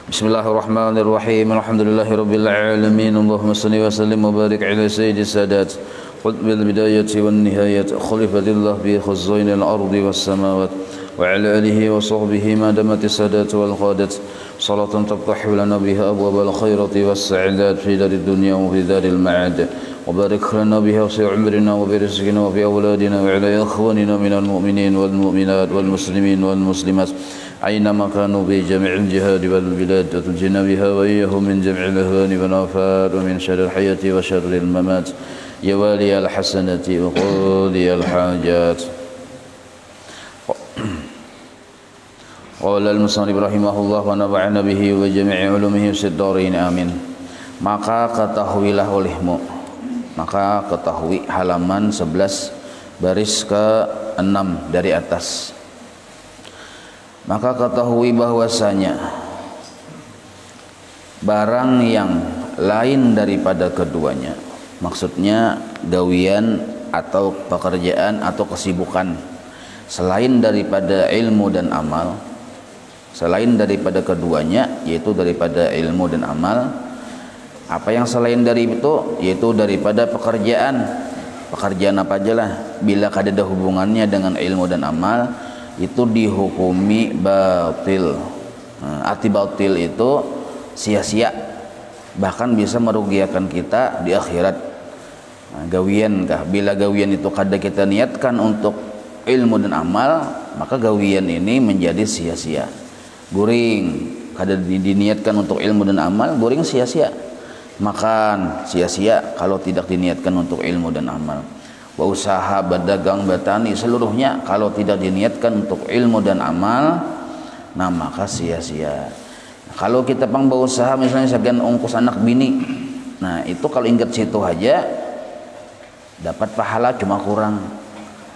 Bismillahirrahmanirrahim. Alhamdulillahirabbil alamin. Allahumma shalli wa sallim wa barik ala sayyidis sadat. Qul bil bidayati wan nihayat. Khalifatillah bi khazainil ardi was samawat. Wa ala alihi wa sahbihi ma damatis sadat wal qadat. Salatan taftahu lana biha abwabal khairati was sa'adat fi darid dunya wa fi daril ma'ad. وبارك لنا بها في عمرنا وبرزقنا وفي أولادنا وعلى إخواننا من المؤمنين والمؤمنات والمسلمين والمسلمات أينما كانوا بجميع الجهاد والبلاد وتنجنا بها وإياهم من جميع الأهوال والآفات ومن شر الحياة وشر الممات يا والي الحسنة وقاضي الحاجات. قال المصنف رحمه الله ونفعنا به وجميع علومه في الدارين آمين. Maka ketahuilah olehmu, maka ketahui halaman 11 baris ke-6 dari atas. Maka ketahui bahwasanya barang yang lain daripada keduanya, maksudnya gawian atau pekerjaan atau kesibukan selain daripada ilmu dan amal, selain daripada keduanya yaitu daripada ilmu dan amal. Apa yang selain dari itu yaitu daripada pekerjaan apa aja lah, bila ada hubungannya dengan ilmu dan amal itu dihukumi batil. Arti batil itu sia-sia, bahkan bisa merugikan kita di akhirat. Gawian kah? Bila gawian itu kada kita niatkan untuk ilmu dan amal, maka gawian ini menjadi sia-sia. Guring kada diniatkan untuk ilmu dan amal, guring sia-sia. Makan sia-sia kalau tidak diniatkan untuk ilmu dan amal. Usaha, berdagang, bertani seluruhnya kalau tidak diniatkan untuk ilmu dan amal, nah maka sia-sia. Kalau kita berusaha misalnya segan ongkos anak bini, nah itu kalau ingat situ aja dapat pahala cuma kurang,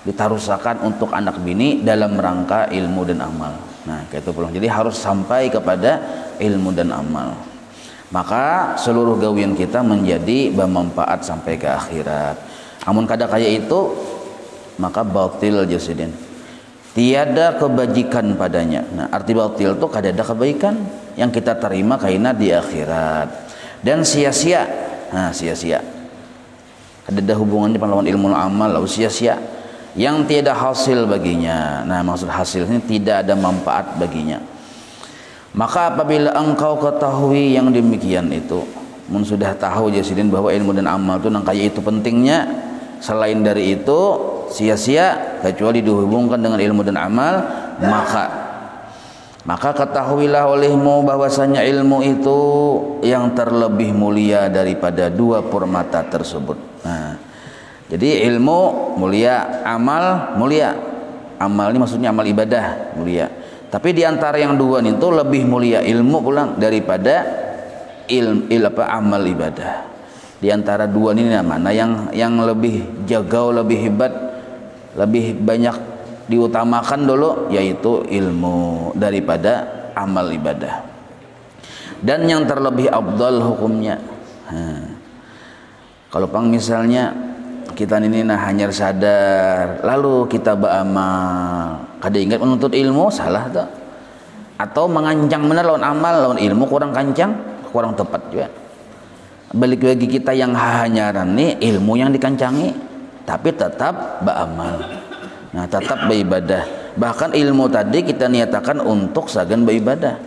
ditarusakan untuk anak bini dalam rangka ilmu dan amal. Nah kayak itu pulang. Jadi harus sampai kepada ilmu dan amal, maka seluruh gawian kita menjadi bermanfaat sampai ke akhirat. Amun kada kaya itu maka batil jasidin, tiada kebajikan padanya. Nah arti batil itu kada ada kebaikan yang kita terima kaina di akhirat, dan sia-sia. Nah sia-sia kada ada hubungannya lawan ilmu amal, lalu sia-sia yang tiada hasil baginya. Nah maksud hasil ini tidak ada manfaat baginya. Maka apabila engkau ketahui yang demikian itu, mun sudah tahu jasidin bahwa ilmu dan amal itu nangkaya itu pentingnya, selain dari itu sia-sia kecuali dihubungkan dengan ilmu dan amal, maka ketahuilah olehmu bahwasanya ilmu itu yang terlebih mulia daripada dua permata tersebut. Nah, jadi ilmu mulia, amal mulia. Amal ini maksudnya amal ibadah mulia. Tapi di antara yang dua itu lebih mulia ilmu pulang daripada amal ibadah. Di antara dua ini mana yang lebih jagau, lebih hebat, lebih banyak diutamakan dulu, yaitu ilmu daripada amal ibadah. Dan yang terlebih afdal hukumnya. Kalau misalnya kita ini hanya sadar lalu kita beramal, kada ingat menuntut ilmu, salah tuh. Atau mengancang benar lawan amal, lawan ilmu kurang kancang, kurang tepat juga. Balik lagi kita yang hanyaran nih ilmu yang dikancangi, tapi tetap beramal. Nah tetap beribadah. Bahkan ilmu tadi kita niatakan untuk sagan beribadah.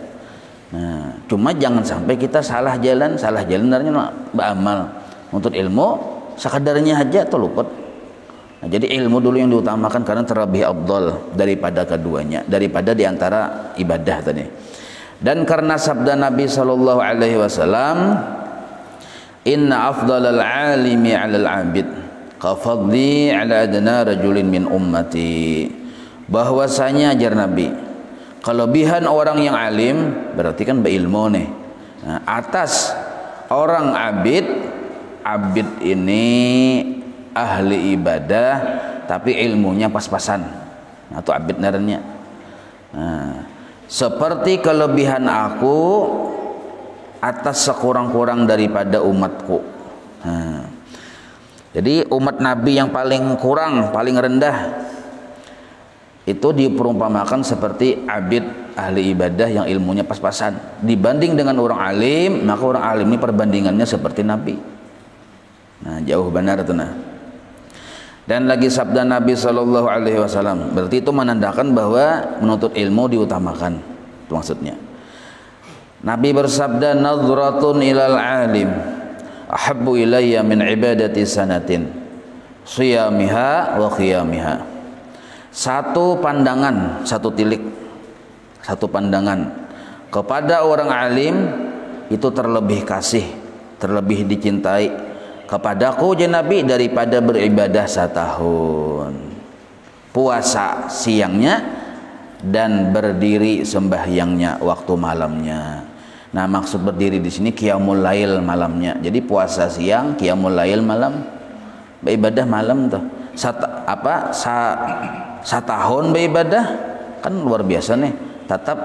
Nah cuma jangan sampai kita salah jalan darahnya beramal. Untuk ilmu sekadarnya aja tuh luput. Nah, jadi ilmu dulu yang diutamakan karena terlebih afdal daripada keduanya, daripada diantara ibadah tadi. Dan karena sabda Nabi sallallahu alaihi wasallam, inna afdalal alimi 'alal 'abid kafadli 'ala adna rajulin min ummati. Bahwasanya ajar Nabi, kelebihan orang yang alim berarti kan berilmu nih. Nah, atas orang abid ini ahli ibadah tapi ilmunya pas-pasan atau abid narannya. Nah, seperti kelebihan aku atas sekurang-kurang daripada umatku. Nah, jadi umat Nabi yang paling kurang, paling rendah itu diperumpamakan seperti abid ahli ibadah yang ilmunya pas-pasan dibanding dengan orang alim, maka orang alim ini perbandingannya seperti Nabi. Nah, jauh benar itu nah. Dan lagi sabda Nabi Shallallahu Alaihi Wasallam, berarti itu menandakan bahwa menuntut ilmu diutamakan. Itu maksudnya. Nabi bersabda, "Nadhratun ilal alim ahabbu ilayya min ibadati sanatin shiyamiha wa qiyamiha." Satu pandangan, satu tilik, satu pandangan kepada orang alim itu terlebih kasih, terlebih dicintai kepadaku ya Nabi daripada beribadah setahun, puasa siangnya dan berdiri sembahyangnya waktu malamnya. Nah, maksud berdiri di sini qiyamul lail malamnya. Jadi puasa siang, qiyamul lail malam, beribadah malam tuh. Setahun beribadah kan luar biasa nih. Tetap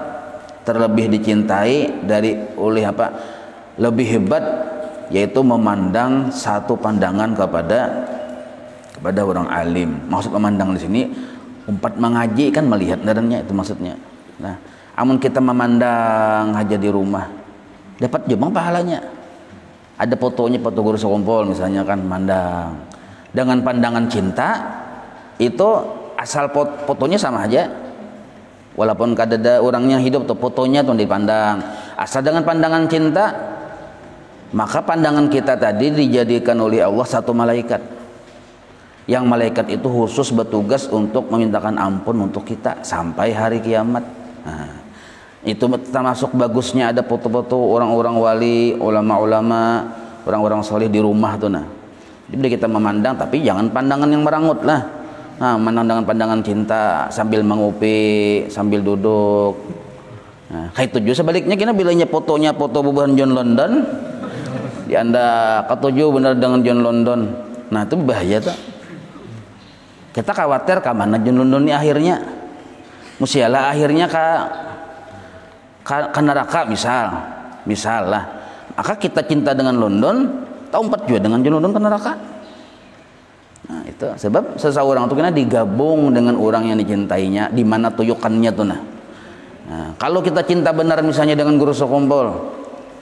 terlebih dicintai oleh apa? Lebih hebat, yaitu memandang satu pandangan kepada orang alim. Maksud memandang di sini umpat mengaji kan melihat darahnya itu maksudnya. Nah, amun kita memandang aja di rumah dapat juga pahalanya. Ada fotonya, foto guru sekumpul misalnya kan, mandang dengan pandangan cinta itu asal fotonya sama aja. Walaupun kadada orangnya hidup tuh fotonya tuh dipandang. Asal dengan pandangan cinta, maka pandangan kita tadi dijadikan oleh Allah satu malaikat. Yang malaikat itu khusus bertugas untuk memintakan ampun untuk kita sampai hari kiamat. Nah, itu termasuk bagusnya ada foto-foto orang-orang wali, ulama-ulama, orang-orang soleh di rumah tuh. Nah, jadi kita memandang, tapi jangan pandangan yang merangut lah. Nah, memandang pandangan cinta sambil mengupi, sambil duduk. Nah, kayak itu juga sebaliknya kita bilangnya fotonya foto bubuhan John London, di Anda ketujuh benar dengan John London. Nah, itu bahaya tuh. Kita khawatir ke mana John London ini akhirnya. Musialah akhirnya ke neraka misal lah. Maka kita cinta dengan London, tahu empat juga dengan John London ke neraka. Nah, itu sebab seseorang itu kena digabung dengan orang yang dicintainya, di mana tujukannya tuh nah. Nah, kalau kita cinta benar misalnya dengan guru sekumpul,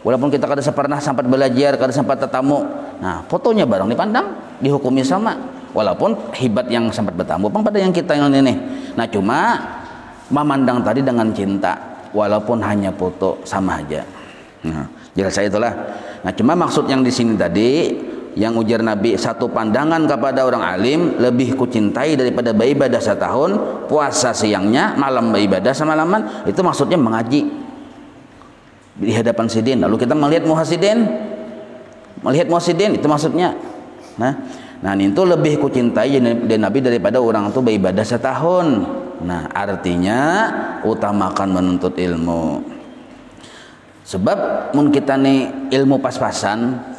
walaupun kita kada pernah sempat belajar, kada sempat tetamu, nah fotonya barang dipandang, dihukumi sama, walaupun hibat yang sempat bertamu bang pada yang kita yang ini. Nah, cuma memandang tadi dengan cinta, walaupun hanya foto sama aja. Nah, jelas saya itulah. Nah, cuma maksud yang di sini tadi, yang ujar Nabi, satu pandangan kepada orang alim lebih kucintai daripada beribadah setahun, puasa siangnya, malam beribadah semalaman. Itu maksudnya mengaji di hadapan sidin. Lalu kita melihat muhassidin, itu maksudnya. Nah itu lebih kucintai dari Nabi daripada orang itu beribadah setahun. Nah, artinya utamakan menuntut ilmu. Sebab mun kita nih ilmu pas-pasan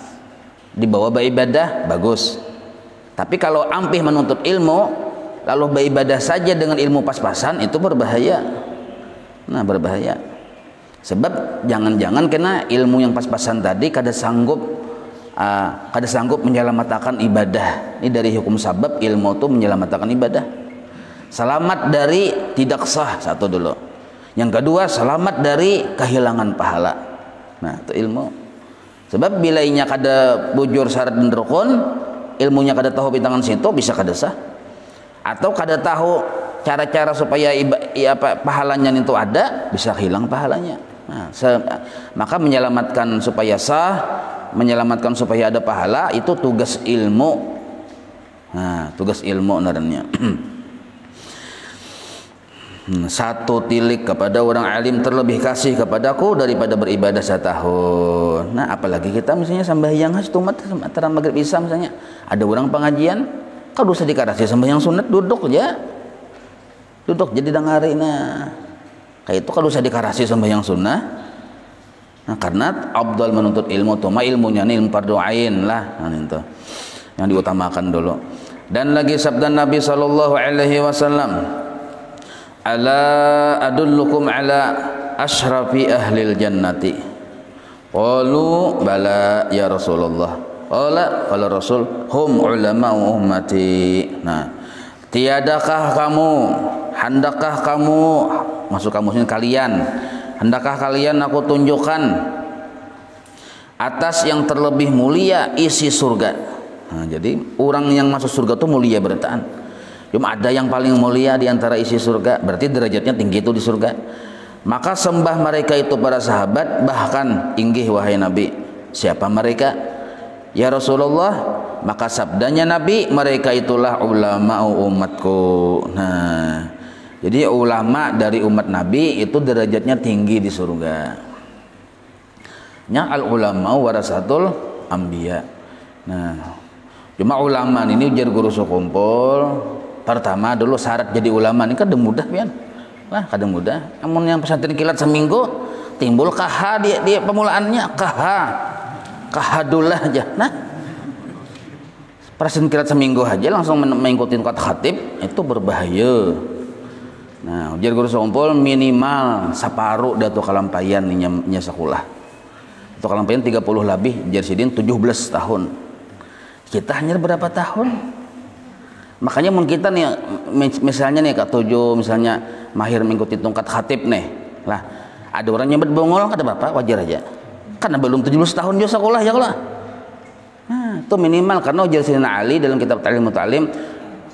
dibawa beribadah bagus, tapi kalau ampih menuntut ilmu lalu beribadah saja dengan ilmu pas-pasan, itu berbahaya. Nah, berbahaya. Sebab jangan-jangan kena ilmu yang pas-pasan tadi kada sanggup menyelamatkan ibadah. Ini dari hukum sabab, ilmu itu menyelamatkan ibadah. Selamat dari tidak sah, satu dulu. Yang kedua, selamat dari kehilangan pahala. Nah, itu ilmu. Sebab bila inya kada bujur syarat dan rukun, ilmunya kada tahu pintangan situ, bisa kada sah. Atau kada tahu cara-cara supaya pahalanya itu ada, bisa hilang pahalanya. Nah, maka menyelamatkan supaya sah, menyelamatkan supaya ada pahala, itu tugas ilmu. Nah, tugas ilmu narannya. Satu tilik kepada orang alim terlebih kasih kepadaku daripada beribadah setahun. Nah, apalagi kita misalnya sembahyang tumat antara maghrib isya misalnya, ada orang pengajian, kalau usah dikarasi sembahyang sunat, duduk jadi dengari. Nah, kayak itu kalau usah dikarasi sembahyang sunnah. Nah, karena afdal menuntut ilmu tuh, ilmunya nih ilmu fardu ain lah. Nah, itu yang diutamakan dulu. Dan lagi sabda Nabi sallallahu alaihi wasallam, ala adullukum ala ashrafi ahlil jannati. Qalu bala ya Rasulullah. Qala Rasul hum ulama ummati. Nah, tiadakah kamu, hendakkah kamu masuk kaum muslimin kalian, hendakkah kalian aku tunjukkan atas yang terlebih mulia isi surga. Nah, jadi orang yang masuk surga itu mulia bertaan. Cuma ada yang paling mulia di antara isi surga, berarti derajatnya tinggi itu di surga. Maka sembah mereka itu para sahabat, bahkan inggih wahai Nabi. Siapa mereka? Ya Rasulullah, maka sabdanya Nabi, mereka itulah ulama umatku. Nah, jadi ulama dari umat Nabi itu derajatnya tinggi di surga. Nya al ulama warasatul anbiya. Nah, cuma ulama ini ujar guru sekumpul. Pertama dulu syarat jadi ulama ini kan mudah pian. Wah, kadang mudah. Namun yang pesantren kilat seminggu timbul KH dia pemulaannya KH dulu aja. Nah, pesantren kilat seminggu aja langsung mengikuti kata khatib itu berbahaya. Nah, ujar guru sekumpul minimal separuh datu kalampayan nya sekolah. Itu kalampayan 30 lebih, Jersidin 17 tahun. Kita hanya berapa tahun? Makanya mun kita nih misalnya nih Kak Tujuh misalnya mahir mengikuti tongkat khatib nih. Lah, ada orang nyebut bongol kata Bapak wajar aja. Karena belum 17 tahun juga sekolah ya kalau. Nah, itu minimal karena ujar Sayyidina Ali dalam kitab Ta'lim Muta'alim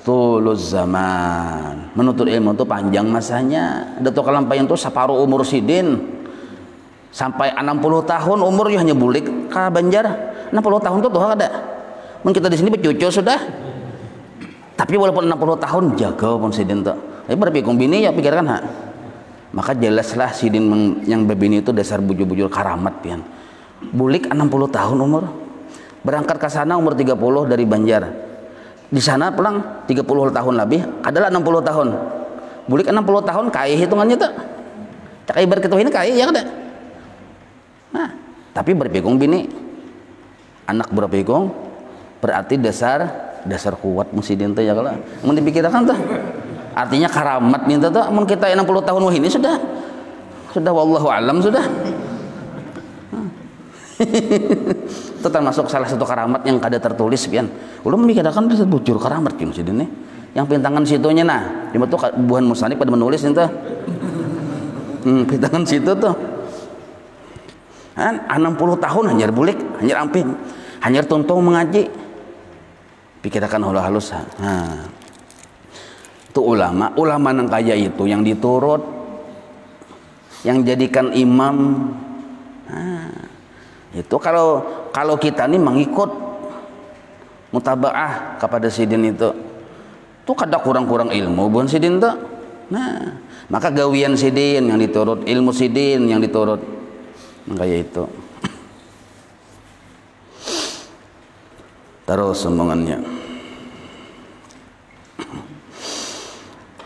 tuluz zaman. Menuntut ilmu itu panjang masanya. Datuk kalampayan itu separuh umur sidin. Sampai 60 tahun umurnya hanya bulik ke Banjar. 60 tahun itu tuh ada. Mungkin kita di sini bercucu sudah. Tapi walaupun 60 tahun jaga pun sidin tuh. Tapi berpikung bini ya pikirkan ha. Maka jelaslah sidin yang berbini itu dasar bujur-bujur karamat pian. Bulik 60 tahun umur. Berangkat ke sana umur 30 dari Banjar. Di sana pulang 30 tahun lebih adalah 60 tahun. Bulik 60 tahun kaya hitungannya tuh. Cak ibar kita ini kaya ya kada. Nah, tapi berpikung bini anak berpikung berarti dasar kuat musidin teh ya kalau mun dipikirkan tuh artinya karamat nih tuh mun kita 60 tahun wah ini sudah wallahu alam sudah. Itu termasuk salah satu karamat yang kada tertulis pian. Ulun memikirkan itu bujur karamat ki musidin nih yang pintangan situnya nah cuma tuh buhan musannif pada menulis itu pintangan situ tuh 60 tahun hanya bulik, hanya amping, hanya tuntung mengaji. Pikirkan halus. Nah, itu ulama yang kaya itu yang diturut, yang jadikan imam. Nah, itu kalau kita nih mengikut mutabaah kepada sidin itu kada kurang ilmu bun sidin tuh. Nah, maka gawian sidin yang diturut, ilmu sidin yang diturut. Kayak itu. Terus omongannya.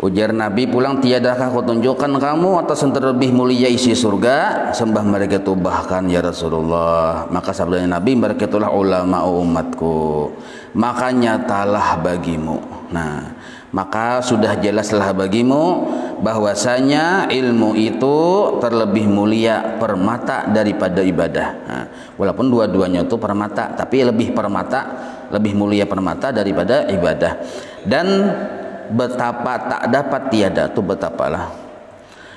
Ujar Nabi pulang, tiadakah aku tunjukkan kamu atas yang terlebih mulia isi surga? Sembah mereka itu bahkan ya Rasulullah. Maka sabdanya Nabi, mereka itulah ulama umatku. Maka nyatalah bagimu. Nah, maka sudah jelaslah bagimu bahwasanya ilmu itu terlebih mulia permata daripada ibadah. Nah, walaupun dua-duanya itu permata, tapi lebih mulia permata daripada ibadah. Dan betapa tak dapat tiada itu betapalah.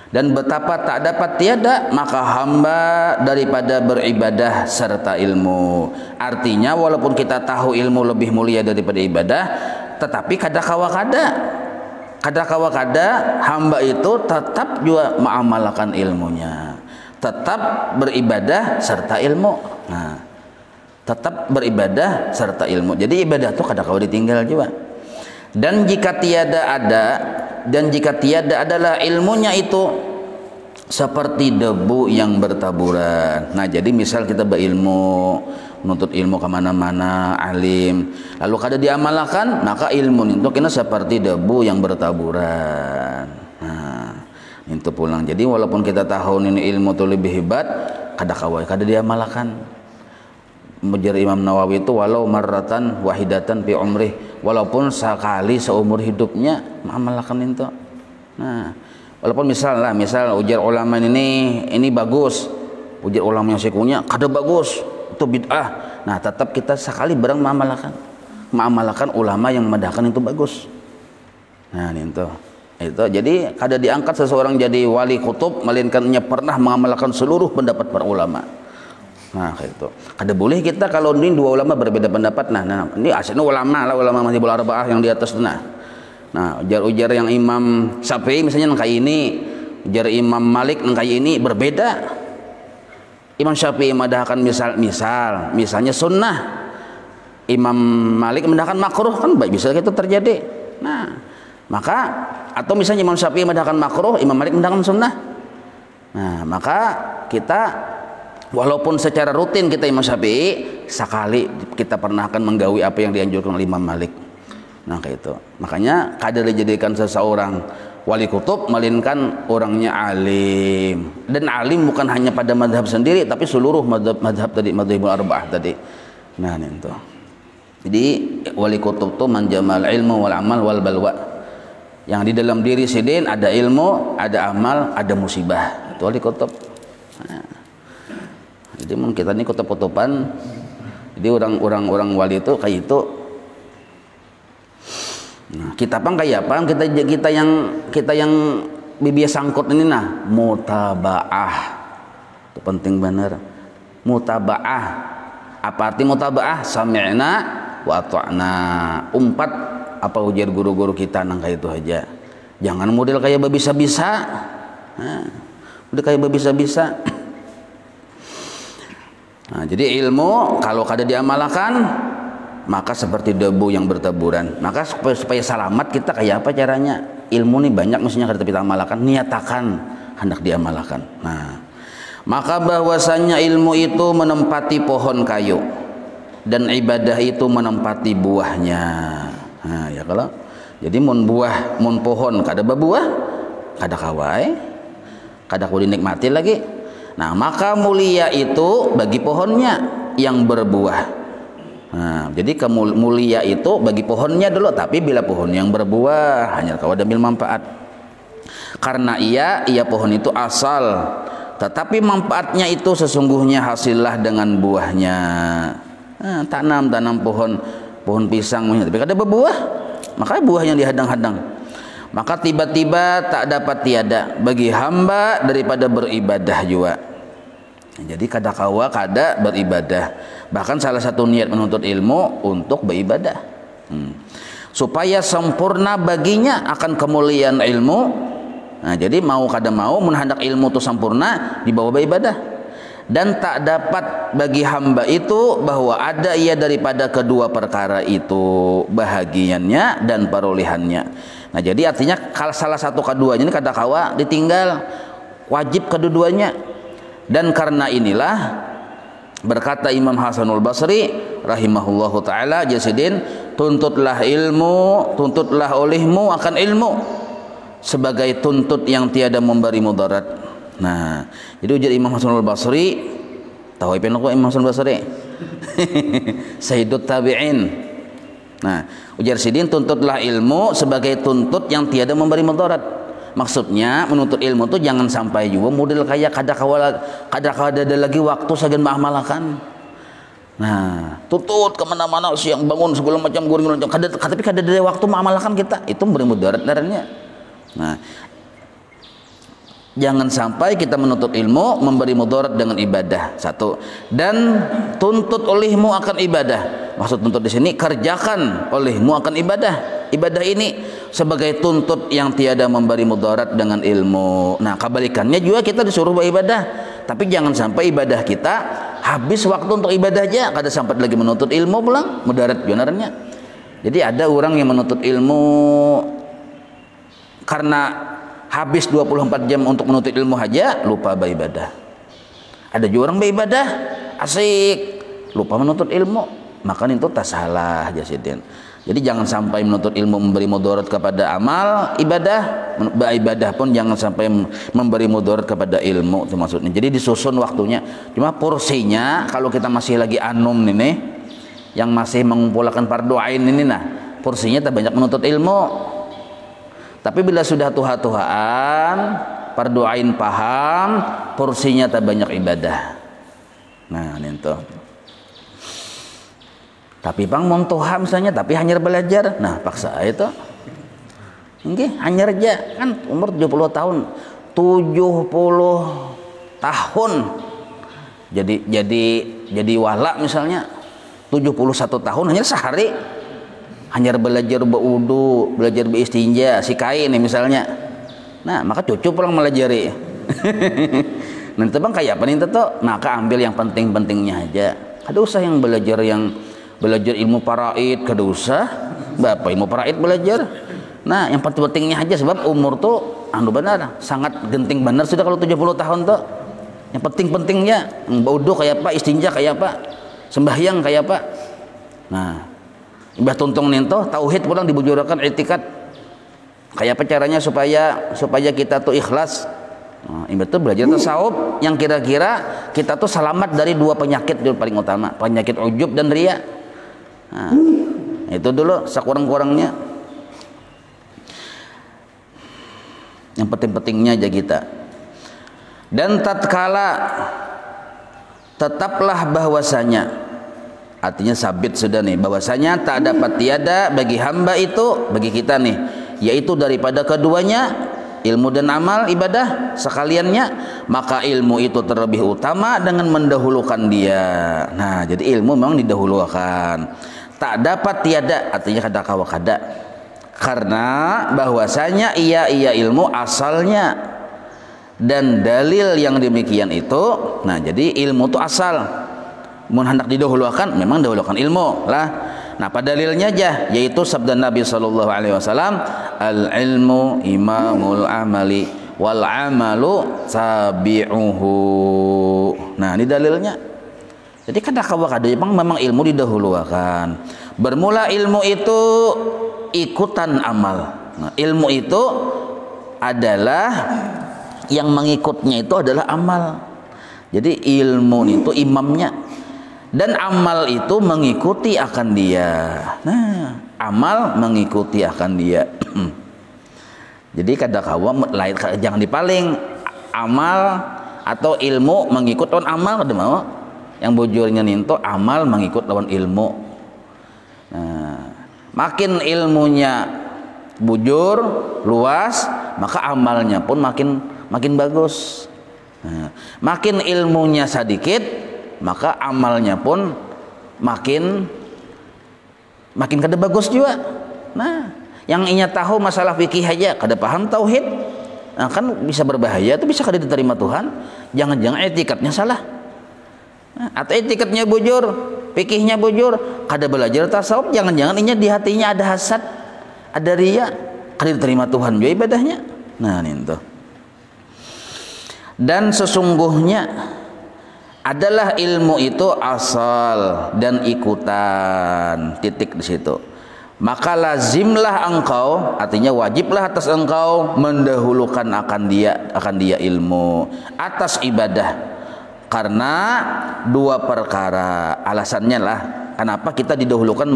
Dan betapa tak dapat tiada maka hamba daripada beribadah serta ilmu. Artinya walaupun kita tahu ilmu lebih mulia daripada ibadah, tetapi kada kawa kada hamba itu tetap juga mengamalkan ilmunya, tetap beribadah serta ilmu. Nah, tetap beribadah serta ilmu. Jadi ibadah itu kada kawa ditinggal juga. Dan jika tiada adalah ilmunya itu seperti debu yang bertaburan. Nah, jadi misal kita berilmu, menuntut ilmu kemana-mana, alim, lalu kada diamalkan, maka ilmu itu kena seperti debu yang bertaburan. Nah, itu pulang. Jadi walaupun kita tahu ini ilmu itu lebih hebat, kada diamalkan. Mujar Imam Nawawi itu walau marratan wahidatan fi umrih, walaupun sekali seumur hidupnya mengamalkan itu. Nah, walaupun misal ujar ulama ini bagus, ujar ulama yang sekunya kada bagus, itu bid'ah. Nah, tetap kita sekali barang mengamalkan ulama yang memandangkan itu bagus. Nah, itu Itu jadi kada diangkat seseorang jadi wali kutub melainkan ia pernah mengamalkan seluruh pendapat para ulama. Nah itu kada boleh kita kalau ini dua ulama berbeda pendapat. Nah ini asalnya ulama lah, ulama mazhabul arba'ah yang di atas. Nah ujar yang Imam Syafi'i misalnya nang kayak ini, ujar Imam Malik nang kayak ini berbeda. Imam Syafi'i madahkan misalnya sunnah, Imam Malik mendahkan makruh, kan baik bisa itu terjadi. Nah maka atau misalnya Imam Syafi'i mendahkan makruh, Imam Malik mendahkan sunnah. Nah maka kita walaupun secara rutin kita Imam Syafi'i, sekali kita pernah akan menggawi apa yang dianjurkan oleh Imam Malik. Nah kayak itu. Makanya kada dijadikan seseorang wali kutub melainkan orangnya alim. Dan alim bukan hanya pada madhab sendiri, tapi seluruh madhab tadi, madhabul arba'ah tadi. Nah itu. Jadi wali kutub itu manjamal ilmu wal amal wal balwa. Yang di dalam diri sidin ada ilmu, ada amal, ada musibah. Itu wali kutub. Nah, jadi kita ini kutub-kutuban. Jadi orang wali itu kayak itu. Nah, kita pang kayak apa? Kita yang bibia sangkut ini nah mutabaah. Itu penting benar. Mutabaah. Apa arti mutabaah? Sami'na wa ata'na. Umpat apa ujar guru-guru kita nang kayak itu aja. Jangan model kayak babisa-bisa. Nah, udah kayak babisa-bisa. Nah, jadi ilmu kalau kada diamalkan maka seperti debu yang bertaburan. Maka supaya selamat kita kayak apa caranya? Ilmu nih banyak mestinya kada kita amalkan, niatakan hendak diamalkan. Nah, maka bahwasanya ilmu itu menempati pohon kayu dan ibadah itu menempati buahnya. Nah, ya kalau jadi mun pohon kada berbuah, kada kawai, kada ku dinikmati lagi. Nah, maka mulia itu bagi pohonnya yang berbuah. Nah, jadi mulia itu bagi pohonnya dulu, tapi bila pohon yang berbuah hanya kau ambil manfaat. Karena ia pohon itu asal, tetapi manfaatnya itu sesungguhnya hasillah dengan buahnya. Nah, tanam pohon pisang tapi kada berbuah, maka buah yang dihadang-hadang. Maka tiba-tiba tak dapat tiada bagi hamba daripada beribadah juga. Jadi kada kawa kada beribadah. Bahkan salah satu niat menuntut ilmu untuk beribadah. Supaya sempurna baginya akan kemuliaan ilmu. Nah, jadi mau kada mau menhendak ilmu itu sempurna dibawa beribadah. Dan tak dapat bagi hamba itu bahwa ada ia daripada kedua perkara itu, bahagiannya dan perolehannya. Nah, jadi artinya kalau salah satu keduanya ini kada kawa ditinggal, wajib kedua-duanya. Dan karena inilah berkata Imam Hasanul Basri rahimahullahu taala, jasidin, tuntutlah olehmu akan ilmu sebagai tuntut yang tiada memberi mudarat. Nah, jadi ujar Imam Hasanul Basri, tahu apa Imam Hasanul Basri? Sayyidut tabi'in. Nah, ujar sidin, tuntutlah ilmu sebagai tuntut yang tiada memberi mudarat. Maksudnya menuntut ilmu itu jangan sampai juga model kayak kada ada lagi waktu sagan mengamalkan. Nah, tuntut kemana-mana siang bangun segala macam guring tapi kada ada waktu mengamalkan kita, itu memberi mudarat darahnya. Nah, jangan sampai kita menuntut ilmu memberi mudarat dengan ibadah. Satu. Dan tuntut olehmu akan ibadah. Maksud tuntut di sini kerjakan olehmu akan ibadah. Ibadah ini sebagai tuntut yang tiada memberi mudarat dengan ilmu. Nah, kebalikannya juga kita disuruh beribadah, tapi jangan sampai ibadah kita habis waktu untuk ibadah aja, kada sampai lagi menuntut ilmu pulang, mudarat benarannya. Jadi ada orang yang menuntut ilmu karena habis 24 jam untuk menuntut ilmu aja, lupa beribadah. Ada juga orang beribadah asik, lupa menuntut ilmu, maka itu tak salah jasidin. Jadi jangan sampai menuntut ilmu memberi mudarat kepada amal ibadah, ibadah pun jangan sampai memberi mudarat kepada ilmu, itu maksudnya. Jadi disusun waktunya. Cuma porsinya kalau kita masih lagi anum ini, yang masih mengumpulkan fardu ain ini, nah porsinya tak banyak menuntut ilmu. Tapi bila sudah tuha-tuhaan, fardu ain paham, porsinya tak banyak ibadah. Nah, itu. Tapi bang montoha misalnya, tapi hanya belajar, nah paksa itu. Nggih, anyar aja kan umur 70 tahun. 70 tahun. Jadi wala misalnya 71 tahun hanya sehari. Hanya belajar berwudu, belajar beristinja, sikai nih misalnya. Nah, maka cucu pulang melajari. Nanti bang kayak apa nih tuh? Maka ambil yang penting-pentingnya aja. Kada usah yang belajar ilmu faraid, kada usah. Bapak ilmu faraid belajar. Nah, yang penting-pentingnya aja sebab umur tuh anu benar, sangat genting benar sudah kalau 70 tahun tuh. Yang penting-pentingnya, wudu kayak apa, istinja kayak apa, sembahyang kayak apa. Nah, ibadah tuntung ninto, tauhid pulang dibujurakan i'tikad. Kayak apa caranya supaya kita tuh ikhlas. Nah, ibadah tuh belajar tasawuf yang kira-kira kita tuh selamat dari dua penyakit yang paling utama, penyakit ujub dan riya. Nah, itu dulu sekurang-kurangnya. Yang penting-pentingnya aja kita. Dan tatkala tetaplah bahwasanya, artinya sabit sudah nih, bahwasanya tak dapat tiada bagi hamba itu, bagi kita nih, yaitu daripada keduanya, ilmu dan amal ibadah sekaliannya, maka ilmu itu terlebih utama dengan mendahulukan dia. Nah, jadi ilmu memang didahulukan. Tak dapat tiada, artinya kada kawa kada. Karena bahwasanya ia ilmu asalnya, dan dalil yang demikian itu, nah jadi ilmu itu asal. Mun hendak didahulukan, memang dahulukan ilmu lah. Nah, pada dalilnya aja, yaitu sabda Nabi sallallahu alaihi wasallam, al ilmu imamul amali wal amalu tabi'uhu. Nah, ini dalilnya. Jadi kada kawa kada memang ilmu didahulukan. Bermula ilmu itu ikutan amal. Nah, ilmu itu adalah yang mengikutnya itu adalah amal. Jadi ilmu itu imamnya dan amal itu mengikuti akan dia. Nah, amal mengikuti akan dia. Jadi kada kawa lain, jangan dipaling amal atau ilmu mengikut lawan amal kada mau. Yang bujurnya ninto amal mengikut lawan ilmu. Nah, makin ilmunya bujur luas, maka amalnya pun makin bagus. Nah, makin ilmunya sedikit, maka amalnya pun makin kada bagus juga. Nah, yang inya tahu masalah fikih aja kada paham tauhid, nah, kan bisa berbahaya, itu bisa kada diterima Tuhan. Jangan-jangan etikatnya salah. Nah, atau etikatnya bujur, fikihnya bujur, kada belajar tasawuf, jangan-jangan inya di hatinya ada hasad, ada riya, kada diterima Tuhan juga ibadahnya. Nah, itu. Dan sesungguhnya adalah ilmu itu asal dan ikutan, titik di situ. Maka lazimlah engkau, artinya wajiblah atas engkau mendahulukan akan dia ilmu atas ibadah. Karena dua perkara, alasannya lah kenapa kita didahulukan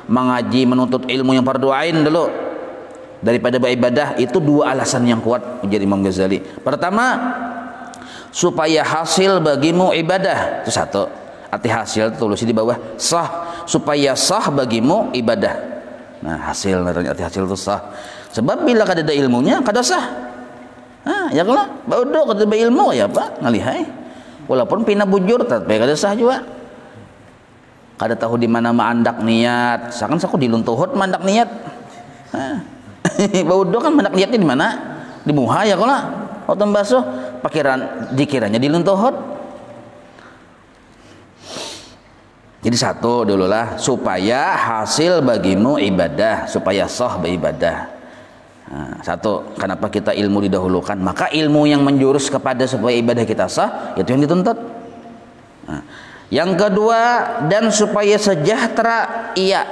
mengaji menuntut ilmu yang fardu ain dulu daripada beribadah. Itu dua alasan yang kuat menjadi Imam Ghazali. Pertama, supaya hasil bagimu ibadah, itu satu. Arti hasil tulis di bawah sah, supaya sah bagimu ibadah. Nah, hasil arti hasil itu sah. Sebab bila kada ada ilmunya kada sah. Nah, ya kalau bodoh kada ada ilmu ya apa ngalihai. Walaupun pina bujur tapi kada sah juga. Kada tahu di mana mandak niat. Sakan saku diluntuhut mandak niat. Nah. Bodoh kan mandak niatnya di mana? Di muha ya kalau otom basuh dikiranya diluntuhut. Jadi satu dulu lah, supaya hasil bagimu ibadah, supaya sah beribadah. Nah, satu, kenapa kita ilmu didahulukan? Maka ilmu yang menjurus kepada supaya ibadah kita sah, itu yang dituntut. Nah, yang kedua, dan supaya sejahtera iya.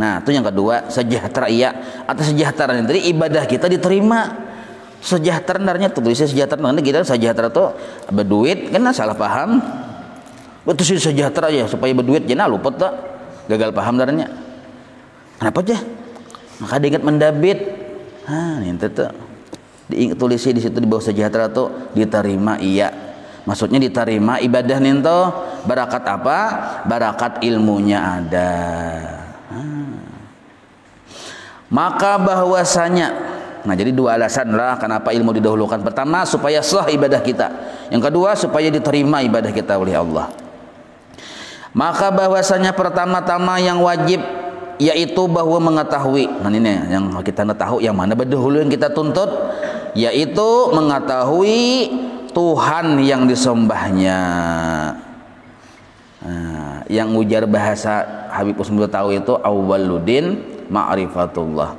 Nah, itu yang kedua, sejahtera iya. Atau sejahtera nanti ibadah kita diterima. Sejahtera sebenarnya tulisnya sejahtera, nanti kita sejahtera tuh berduit, kan salah paham. Betul sih sejahtera ya supaya berduit jangan lupa tuh gagal paham darahnya. Kenapa aja? Maka diingat mendabit. Nah, ini tuh diingat tulisnya di situ di bawah sejahtera tuh diterima iya. Maksudnya diterima ibadah ninto barakat apa? Barakat ilmunya ada. Maka bahwasanya, nah jadi dua alasan lah kenapa ilmu didahulukan. Pertama supaya sah ibadah kita, yang kedua supaya diterima ibadah kita oleh Allah. Maka bahwasanya pertama-tama yang wajib yaitu bahwa mengetahui, nah ini yang kita tahu yang mana dahulu yang kita tuntut, yaitu mengetahui Tuhan yang disembahnya. Nah, yang ujar bahasa Habib Usman tahu itu awwaluddin ma'rifatullah.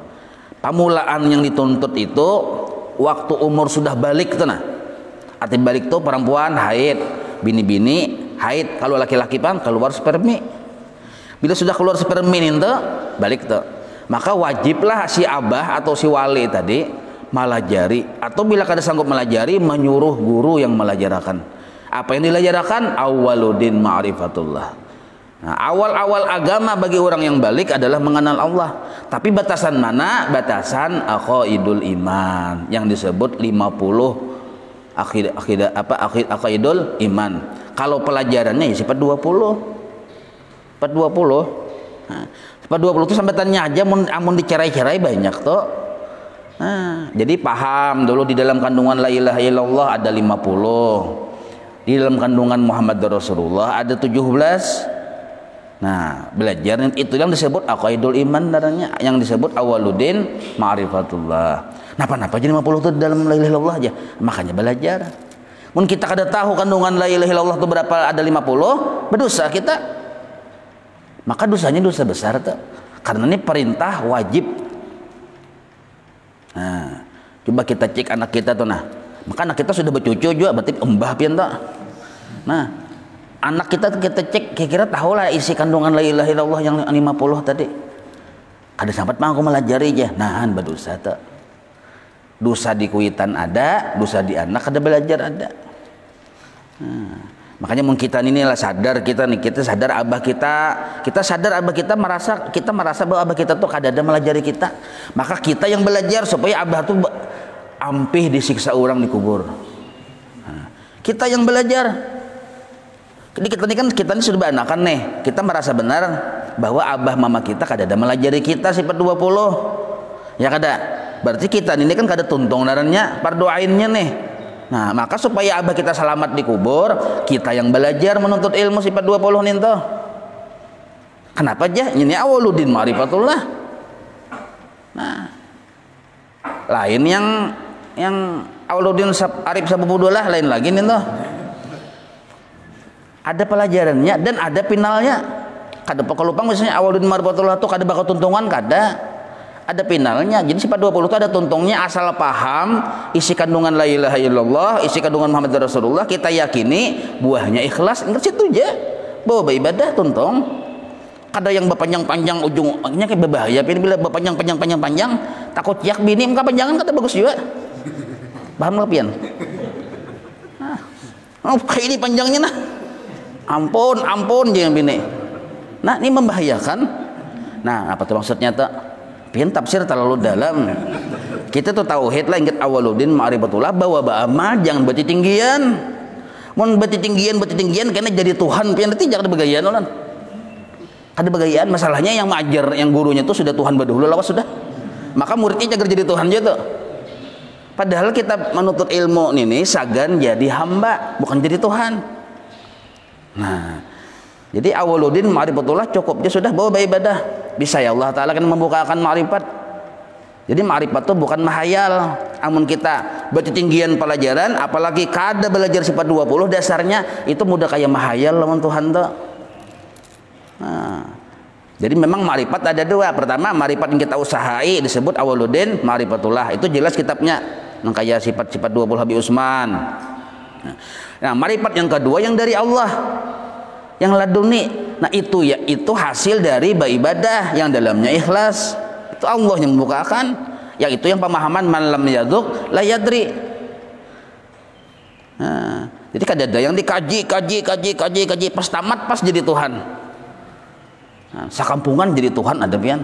Pamulaan yang dituntut itu waktu umur sudah balik tuh nah. Arti balik tuh perempuan haid, bini-bini haid, kalau laki-laki pang keluar spermi. Bila sudah keluar spermi itu balik tuh. Maka wajiblah si abah atau si wali tadi melajari, atau bila kada sanggup melajari menyuruh guru yang melajarakan. Apa yang dilajarakan? Awwaluddin ma'rifatullah. Nah, awal-awal agama bagi orang yang balik adalah mengenal Allah. Tapi batasan mana? Batasan aqaidul iman yang disebut 50 aqidul iman. Kalau pelajarannya ya sifat 20. Sifat 20. Nah, sifat 20 itu sambatannya aja amun dicerai-cerai banyak tuh. Nah, jadi paham dulu di dalam kandungan la ilaha illallah ada 50. Di dalam kandungan Muhammad Rasulullah ada 17. Nah, belajar itu yang disebut aqaidul iman darahnya, yang disebut awwaluddin ma'rifatullah. Napa-napa jadi 50 itu dalam la ilaha illallah aja. Makanya belajar. Mun kita kada tahu kandungan la ilaha illallah itu berapa ada 50, berdosa kita. Maka dosanya dosa besar tuh. Karena ini perintah wajib. Nah, coba kita cek anak kita tuh nah. Maka anak kita sudah bercucu juga berarti embah pian tuh. Nah, anak kita cek kira-kira tahu lah isi kandungan la ilaha illallah yang 50 tadi. Kada sempat mah aku melajari aja. Nahan berdosa tuh. Dosa di kuitan ada, dosa di anak kada belajar ada. Nah, makanya mungkin kita ini lah sadar kita sadar abah kita sadar abah kita merasa bahwa abah kita tuh kada ada melajari kita. Maka kita yang belajar supaya abah tuh ampih disiksa orang di kubur. Nah, kita yang belajar. Jadi kita ini sudah beranakan nih. Kita merasa benar bahwa abah mama kita kada ada melajari kita sifat 20. Ya kada. Berarti kita ini kan kada tuntung darannya, pardoainnya nih. Nah, maka supaya abah kita selamat di kubur, kita yang belajar menuntut ilmu sifat 20 nih toh. Kenapa aja? Ini awwaluddin ma'rifatullah. Nah, lain yang awwaluddin arif sabubudullah lain lagi nih toh. Ada pelajarannya dan ada finalnya. Kada pekelupang misalnya awwaluddin ma'rifatullah tuh kada bakal tuntungan kada. Ada finalnya. Jadi sifat 20 itu ada tuntungnya asal paham isi kandungan la ilaha illallah, isi kandungan Muhammad Rasulullah, kita yakini buahnya ikhlas. Enggak situ aja. Bahwa ibadah tuntung. Kada yang berpanjang-panjang ujungnya kayak berbahaya. Bila berpanjang-panjang takut yak bini muka panjangan kata bagus juga. Paham enggak pian? Nah, kayak ini panjangnya nah. Ampun jangan bini. Nah, ini membahayakan. Nah, apa tuh maksudnya tuh? Pian tafsir terlalu dalam. Kita tuh tauhid lah ingat awwaluddin ma'rifatullah bahwa ba'amal jangan berarti tinggian. Mun berarti tinggian karena jadi Tuhan pian nanti jangan begayaan ulan. Kada begayaan masalahnya yang mengajar yang gurunya tuh sudah Tuhan berdahulu lawas sudah. Maka muridnya jangan jadi Tuhan aja tuh. Padahal kita menuntut ilmu ini sagan jadi hamba bukan jadi Tuhan. Nah, jadi awwaluddin ma'rifatullah cukup dia sudah bawa ibadah. Bisa ya Allah Ta'ala kan membukakan ma'rifat. Jadi ma'rifat itu bukan mahayal. Amun kita bertinggian pelajaran apalagi kada belajar sifat 20 dasarnya itu mudah kayak mahayal lawan Tuhan tuh. Nah, jadi memang ma'rifat ada dua. Pertama ma'rifat yang kita usahai disebut awwaluddin ma'rifatullah. Itu jelas kitabnya yang kayak sifat-sifat 20 Habib Usman. Nah, ma'rifat yang kedua yang dari Allah. Yang laduni. Nah itu ya itu hasil dari ibadah yang dalamnya ikhlas. Itu Allah yang membukakan. Yang itu yang pemahaman man lam yadzuq la yadri. Nah, jadi kadada yang dikaji pas tamat pas jadi Tuhan. Nah, sakampungan jadi Tuhan ada pian.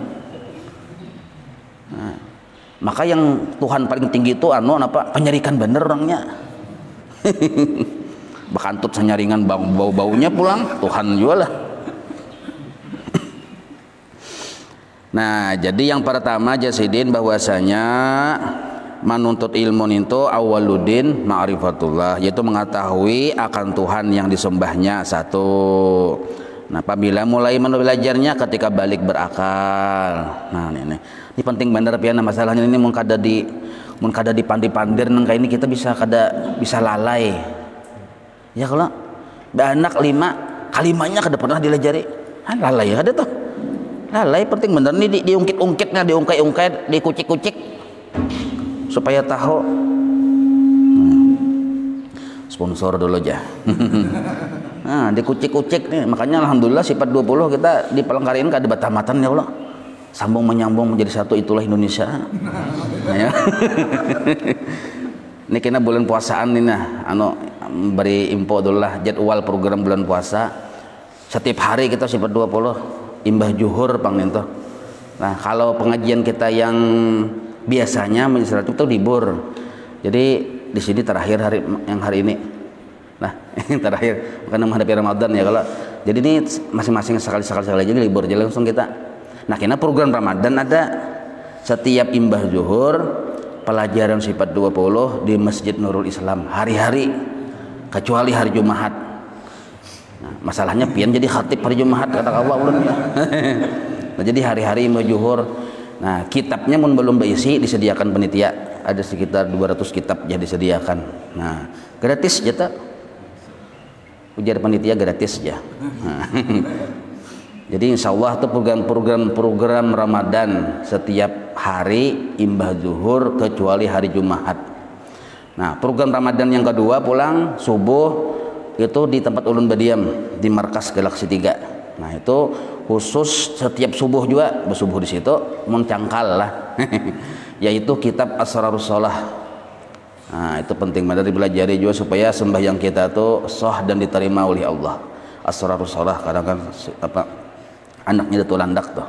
Nah, maka yang Tuhan paling tinggi itu apa penyarikan bener orangnya. Bakantut senyaringan bau-baunya pulang Tuhan juga lah. Nah, jadi yang pertama Jasidin bahwasanya menuntut ilmu itu awaludin ma'rifatullah, yaitu mengetahui akan Tuhan yang disembahnya satu. Nah, apabila mulai belajarnya ketika balik berakal. Nah, ini penting bener piana masalahnya ini mun kada di pandi-pandir nang ini kita bisa lalai. Ya kalau anak 5 kalimanya kada pernah dilajari. Lalai ada tuh. Lalai penting bener nih diungkit-ungkitnya, diungkai-ungkai, dikucik-kucik supaya tahu. Sponsor dulu aja. Nah, dikucik-kucik nih. Makanya alhamdulillah sifat 20 kita di Palangkaraya kada batamatan ya Allah. Sambung menyambung menjadi satu, itulah Indonesia. Ya. Ini kena bulan puasaan nih nah, beri info dulu lah jadwal program bulan puasa. Setiap hari kita sifat 20 imbah juhur pang ninto. Nah, kalau pengajian kita yang biasanya menjelaskan itu libur. Jadi di sini terakhir hari ini. Nah, yang terakhir bukan menghadapi Ramadan ya kalau. Jadi ini masing-masing sekali jadi libur jadi langsung kita. Nah, kena program Ramadan ada setiap imbah zuhur pelajaran sifat 20 di Masjid Nurul Islam hari-hari kecuali hari Jumat. Nah, masalahnya pian jadi khatib hari Jumat kata Allah ulun ya. Nah, jadi hari-hari imbah zuhur. Nah, kitabnya mun belum berisi disediakan panitia. Ada sekitar 200 kitab ya disediakan. Nah, gratis ya tak? Ujar panitia gratis ya. Nah, jadi insya Allah itu program Ramadan setiap hari imbah zuhur kecuali hari Jumat. Nah, program Ramadan yang kedua pulang subuh itu di tempat ulun berdiam di markas Galaksi 3. Nah, itu khusus setiap subuh juga bersubuh di situ mencangkal lah. Yaitu kitab Asrarus Shalah. Nah, itu penting banget dipelajari juga supaya sembahyang kita tuh sah dan diterima oleh Allah. Asrarus Shalah kadang kan apa anaknya Datuk Landak tuh.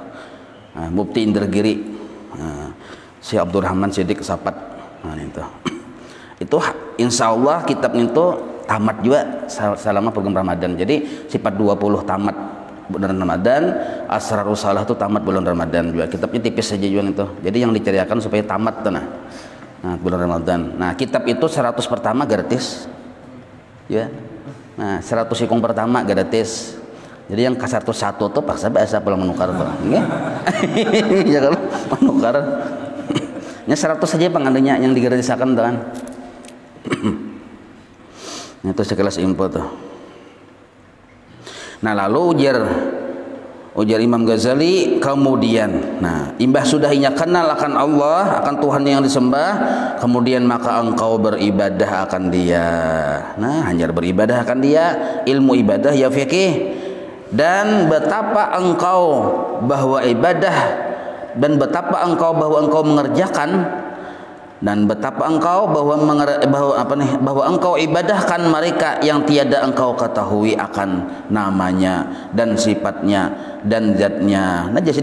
Nah, Mufti Indragiri. Nah, Syekh Abdurrahman Siddiq Sapat. Nah, itu insya Allah kitab itu tamat juga selama program Ramadan. Jadi sifat 20 tamat bulan Ramadan, Asrarus Shalah itu tamat bulan Ramadan juga. Kitabnya tipis saja juga itu. Jadi yang dicariakan supaya tamat tuh nah bulan Ramadan. Nah, kitab itu 100 pertama gratis. Ya. Nah, 100 sikung pertama gratis. Jadi yang ke 101 tuh paksa bahasa pulang menukar tuh. Nggih. Ya kalau menukar. Nya 100 saja pangandanya yang digratisakan tuh kan. Itu sekelas info tuh. Nah, lalu ujar Imam Ghazali kemudian, nah, imbah sudah inya kenal akan Allah, akan Tuhan yang disembah, kemudian maka engkau beribadah akan Dia. Nah, hanya beribadah akan Dia, ilmu ibadah ya fikih. Dan betapa engkau bahwa ibadah dan betapa engkau bahwa engkau mengerjakan dan betapa engkau bahwa engkau ibadahkan mereka yang tiada engkau ketahui akan namanya dan sifatnya dan zatnya. Nah, jadi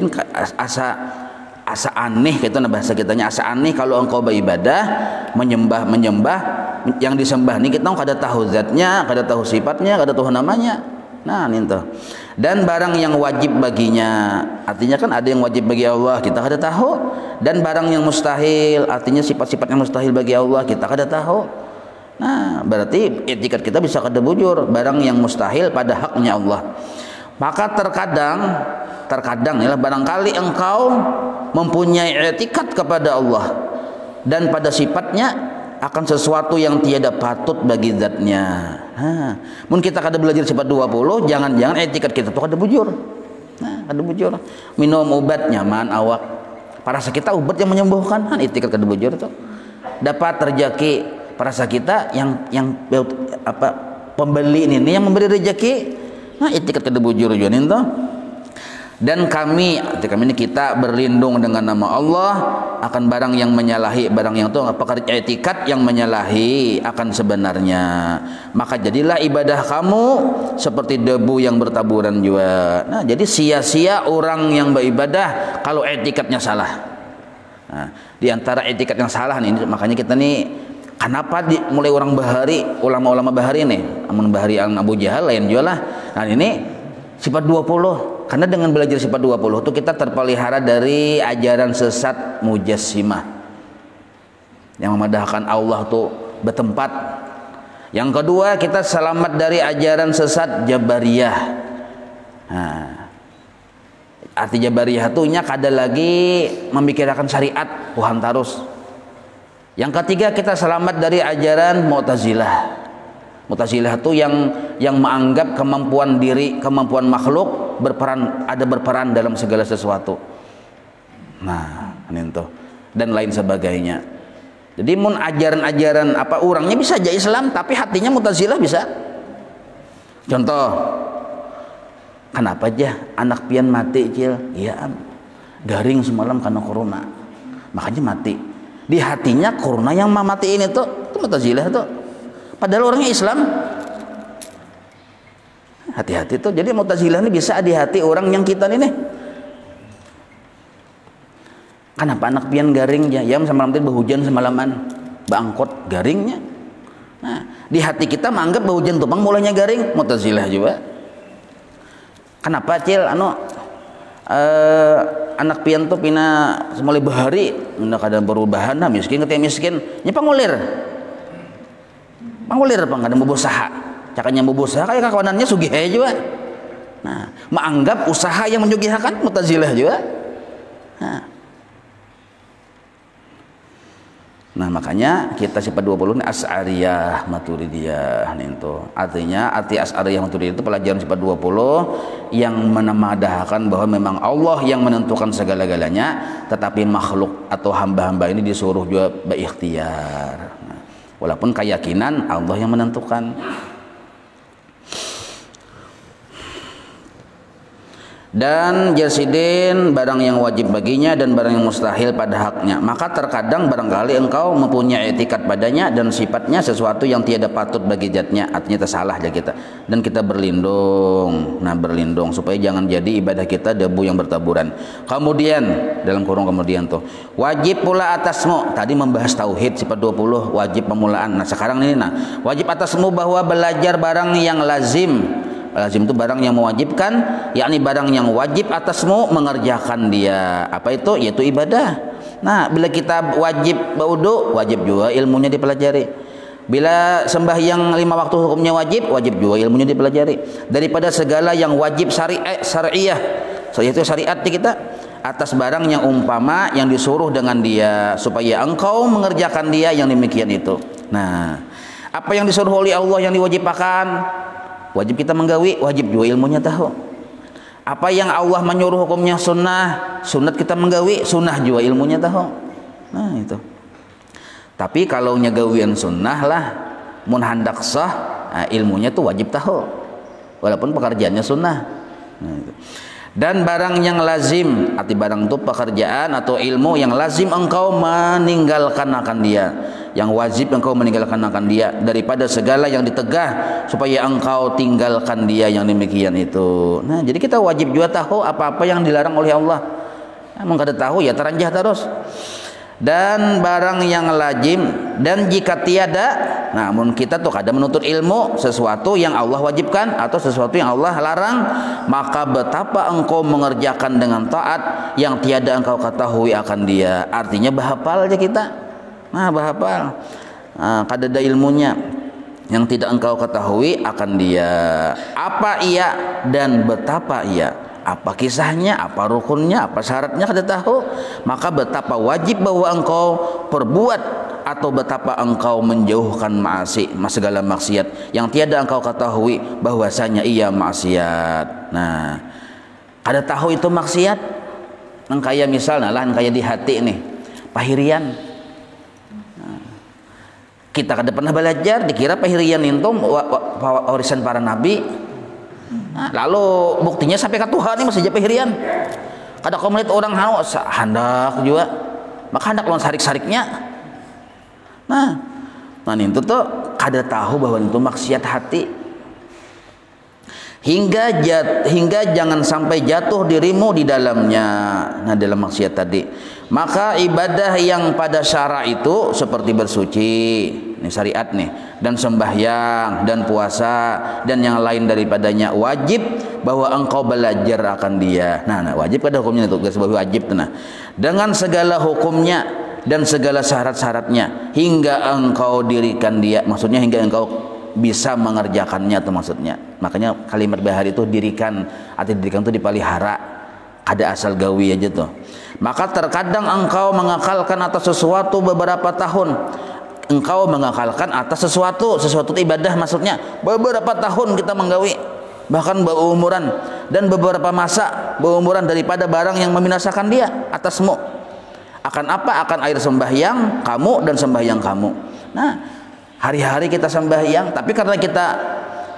asa aneh gitu nah bahasa kitanya asa aneh kalau engkau beribadah menyembah yang disembah ini kita kada tahu zatnya, kada tahu sifatnya, kada tahu namanya. Nah, itu. Dan barang yang wajib baginya, artinya kan ada yang wajib bagi Allah kita kada tahu, dan barang yang mustahil, artinya sifat-sifat yang mustahil bagi Allah kita kada tahu. Nah, berarti etikat kita bisa kada bujur barang yang mustahil pada haknya Allah. Maka terkadang ya barangkali engkau mempunyai etikat kepada Allah dan pada sifatnya akan sesuatu yang tiada patut bagi zatnya. Mungkin kita kada belajar sifat 20, jangan-jangan etikat kita tuh kada bujur. Nah, kada bujur. Minum obat nyaman awak. Parasa kita obat yang menyembuhkan, etikat kada bujur tuh. Dapat rezeki parasa kita yang pembeli ini yang memberi rezeki. Nah, etikat kada bujur juga nih tuh. Dan kami ini kita berlindung dengan nama Allah akan barang yang menyalahi barang yang itu etikat yang menyalahi akan sebenarnya. Maka jadilah ibadah kamu seperti debu yang bertaburan juga. Nah, jadi sia-sia orang yang beribadah kalau etikatnya salah. Nah, di antara etikat yang salah nih makanya kita nih kenapa mulai orang bahari ulama-ulama bahari nih amun bahari Abu Jahal lain juga lah. Nah, ini sifat 20 Karena dengan belajar sifat 20 itu kita terpelihara dari ajaran sesat Mujassimah yang memadahkan Allah tuh bertempat. Yang kedua, kita selamat dari ajaran sesat Jabariyah. Nah, arti Jabariyah tuh nya kada lagi memikirkan syariat Tuhan tarus. Yang ketiga, kita selamat dari ajaran Mu'tazilah. Mu'tazilah itu yang menganggap kemampuan diri, kemampuan makhluk berperan dalam segala sesuatu. Nah, ini tuh dan lain sebagainya. Jadi mun ajaran-ajaran apa orangnya bisa aja Islam tapi hatinya Mu'tazilah bisa. Contoh, kenapa aja anak pian mati cil? Iya, garing semalam karena corona, makanya mati. Di hatinya corona yang mematiin itu Mu'tazilah tuh. Padahal orangnya Islam. Hati-hati tuh. Jadi Mu'tazilah ini bisa di hati orang yang kita ini. Kenapa anak pian garing ya? Ya semalam tadi berhujan semalaman. Bangkot garingnya. Nah, di hati kita menganggap berhujan tupang mulanya garing. Mu'tazilah juga. Kenapa cil anak pian tuh pina semulai bahari mendak ada perubahan nah miskin ketika miskin nya pangulir apa nggak ada bobosaha cakanya bobosaha kayak kawanannya sugih juga. Nah, menganggap usaha yang menyugihkan Mu'tazilah juga. Nah, makanya kita sifat 20 ini Asy'ariyah Maturidiyah itu. Artinya arti Asy'ariyah Maturidiyah itu pelajaran sifat 20 yang menemadahkan bahwa memang Allah yang menentukan segala-galanya, tetapi makhluk atau hamba-hamba ini disuruh juga berikhtiar. Nah, walaupun keyakinan Allah yang menentukan. Dan jasidin barang yang wajib baginya dan barang yang mustahil pada haknya. Maka terkadang barangkali engkau mempunyai etikat padanya dan sifatnya sesuatu yang tiada patut bagi zatnya. Artinya tersalah aja kita. Dan kita berlindung. Nah, berlindung supaya jangan jadi ibadah kita debu yang bertaburan. Kemudian dalam kurung kemudian tuh wajib pula atasmu. Tadi membahas tauhid sifat 20 wajib pemulaan. Nah, sekarang ini wajib atasmu bahwa belajar barang yang lazim. Lazim itu barang yang mewajibkan, yakni barang yang wajib atasmu mengerjakan dia. Apa itu? Yaitu ibadah. Nah, bila kita wajib berwudu, wajib juga ilmunya dipelajari. Bila sembahyang 5 waktu hukumnya wajib, wajib juga ilmunya dipelajari. Daripada segala yang wajib syariah, itu syariat di kita atas barang yang umpama yang disuruh dengan dia supaya engkau mengerjakan dia yang demikian itu. Nah, apa yang disuruh oleh Allah yang diwajibkan wajib kita menggawi, wajib juga ilmunya tahu. Apa yang Allah menyuruh hukumnya sunnah, sunat kita menggawi, sunnah juga ilmunya tahu. Nah, itu. Tapi kalau nyagawian sunnah lah, mun handak sah, nah, ilmunya tuh wajib tahu. Walaupun pekerjaannya sunnah. Nah, itu. Dan barang yang lazim, arti barang itu pekerjaan atau ilmu yang lazim engkau meninggalkan akan dia, yang wajib engkau meninggalkan akan dia daripada segala yang ditegah supaya engkau tinggalkan dia yang demikian itu. Nah, jadi kita wajib juga tahu apa-apa yang dilarang oleh Allah. Emang kada tahu ya teranjah terus. Dan barang yang lazim dan jika tiada, namun kita tuh kadang menuntut ilmu sesuatu yang Allah wajibkan atau sesuatu yang Allah larang, maka betapa engkau mengerjakan dengan taat yang tiada engkau ketahui akan dia. Artinya bahapal aja kita. Nah, bahapal. Kada ada ilmunya yang tidak engkau ketahui akan dia. Apa ia dan betapa ia. Apa kisahnya, apa rukunnya, apa syaratnya kada tahu. Maka betapa wajib bahwa engkau perbuat atau betapa engkau menjauhkan segala maksiat yang tiada engkau ketahui bahwasanya ia maksiat. Nah, kada tahu itu maksiat. Nang kaya misalnya lah, kayak di hati nih, pahirian. Nah, kita kada pernah belajar, dikira pahirian itu warisan para nabi. Nah, lalu buktinya sampai ke Tuhan ini masih jadi hirian. Kada kau melihat orang haus hendak juga, maka hendak lawan sarik-sariknya. Nah itu tuh kada tahu bahwa itu maksiat hati. Hingga jangan sampai jatuh dirimu di dalamnya. Nah, dalam maksiat tadi. Maka ibadah yang pada syara itu seperti bersuci, ini syariat nih, dan sembahyang dan puasa dan yang lain daripadanya, wajib bahwa engkau belajar akan dia. Nah, wajib ada hukumnya itu, sebagai wajib nah, dengan segala hukumnya dan segala syarat-syaratnya hingga engkau dirikan dia, maksudnya hingga engkau bisa mengerjakannya tuh maksudnya. Makanya kalimat bahari itu dirikan, arti dirikan itu dipelihara, ada asal gawi aja tuh. Maka terkadang engkau mengakalkan atas sesuatu beberapa tahun, engkau mengakalkan atas sesuatu ibadah maksudnya beberapa tahun kita menggawi, bahkan berumuran dan beberapa masa berumuran daripada barang yang membinasakan dia atasmu. Akan apa? Akan air sembahyang kamu dan sembahyang kamu. Nah, hari-hari kita sembahyang, tapi karena kita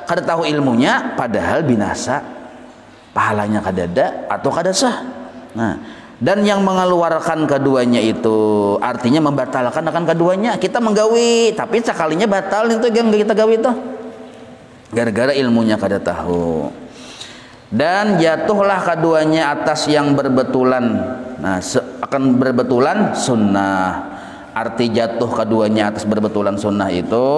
kada tahu ilmunya, padahal binasa, pahalanya kadada atau kada sah. Nah, dan yang mengeluarkan keduanya itu artinya membatalkan akan keduanya. Kita menggawi tapi sekalinya batal itu yang kita gawi itu gara-gara ilmunya kada tahu. Dan jatuhlah keduanya atas yang berbetulan. Nah, akan berbetulan sunnah. Arti jatuh keduanya atas berbetulan sunnah itu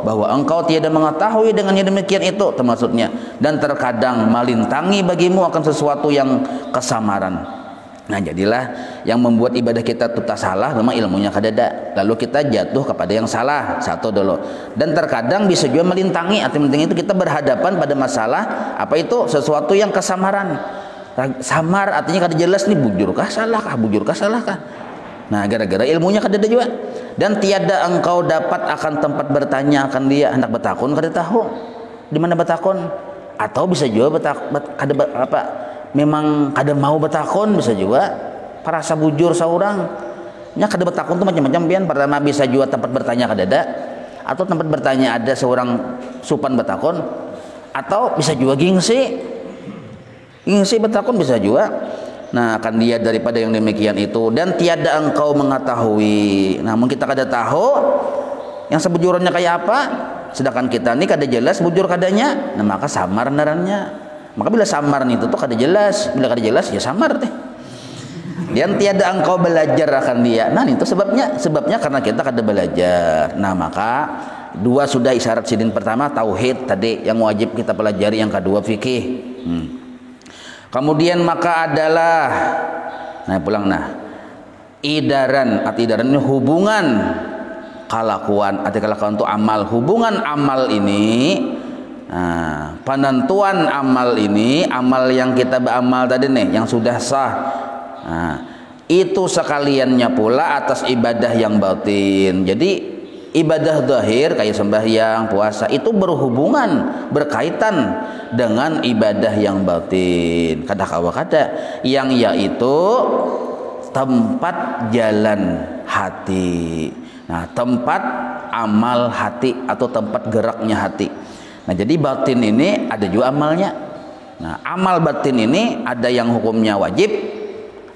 bahwa engkau tiada mengetahui dengan yang demikian itu termaksudnya, dan terkadang malintangi bagimu akan sesuatu yang kesamaran. Nah, jadilah yang membuat ibadah kita itu tak salah memang ilmunya kadada, lalu kita jatuh kepada yang salah satu dulu. Dan terkadang bisa juga melintangi, arti melintangi itu kita berhadapan pada masalah apa itu sesuatu yang kesamaran. Samar artinya kada jelas nih, bujurkah salahkah, bujurkah salahkah. Nah, gara-gara ilmunya kadada juga. Dan tiada engkau dapat akan tempat bertanya akan dia, hendak betakun kada tahu di mana betakun, atau bisa juga kada apa memang kada mau betakun, bisa juga perasa bujur seorang nya kada betakun tuh macam-macam pian. Pertama bisa juga tempat bertanya kadada, atau tempat bertanya ada seorang supan betakun, atau bisa juga gengsi betakun bisa juga. Nah, akan dia daripada yang demikian itu, dan tiada engkau mengetahui. Namun kita kada tahu yang sebujurannya kayak apa, sedangkan kita ini kada jelas bujur kadanya. Nah, maka samar narannya. Maka bila samar nih itu tuh kada jelas, bila kada jelas ya samar teh. Dan tiada engkau belajar akan dia. Nah, itu sebabnya karena kita kada belajar. Nah, maka dua sudah isyarat sidin. Pertama tauhid tadi yang wajib kita pelajari, yang kedua fikih. Kemudian maka adalah idaran. Arti idaran ini hubungan kelakuan. Arti kelakuan itu amal. Hubungan amal ini, penentuan amal ini, amal yang kita beramal tadi nih, yang sudah sah. Itu sekaliannya pula atas ibadah yang batin. Jadi ibadah zahir kayak sembahyang, puasa itu berhubungan, berkaitan dengan ibadah yang batin. Kada yang yaitu tempat jalan hati. Nah, tempat amal hati atau tempat geraknya hati. Nah, jadi batin ini ada juga amalnya. Nah, amal batin ini ada yang hukumnya wajib,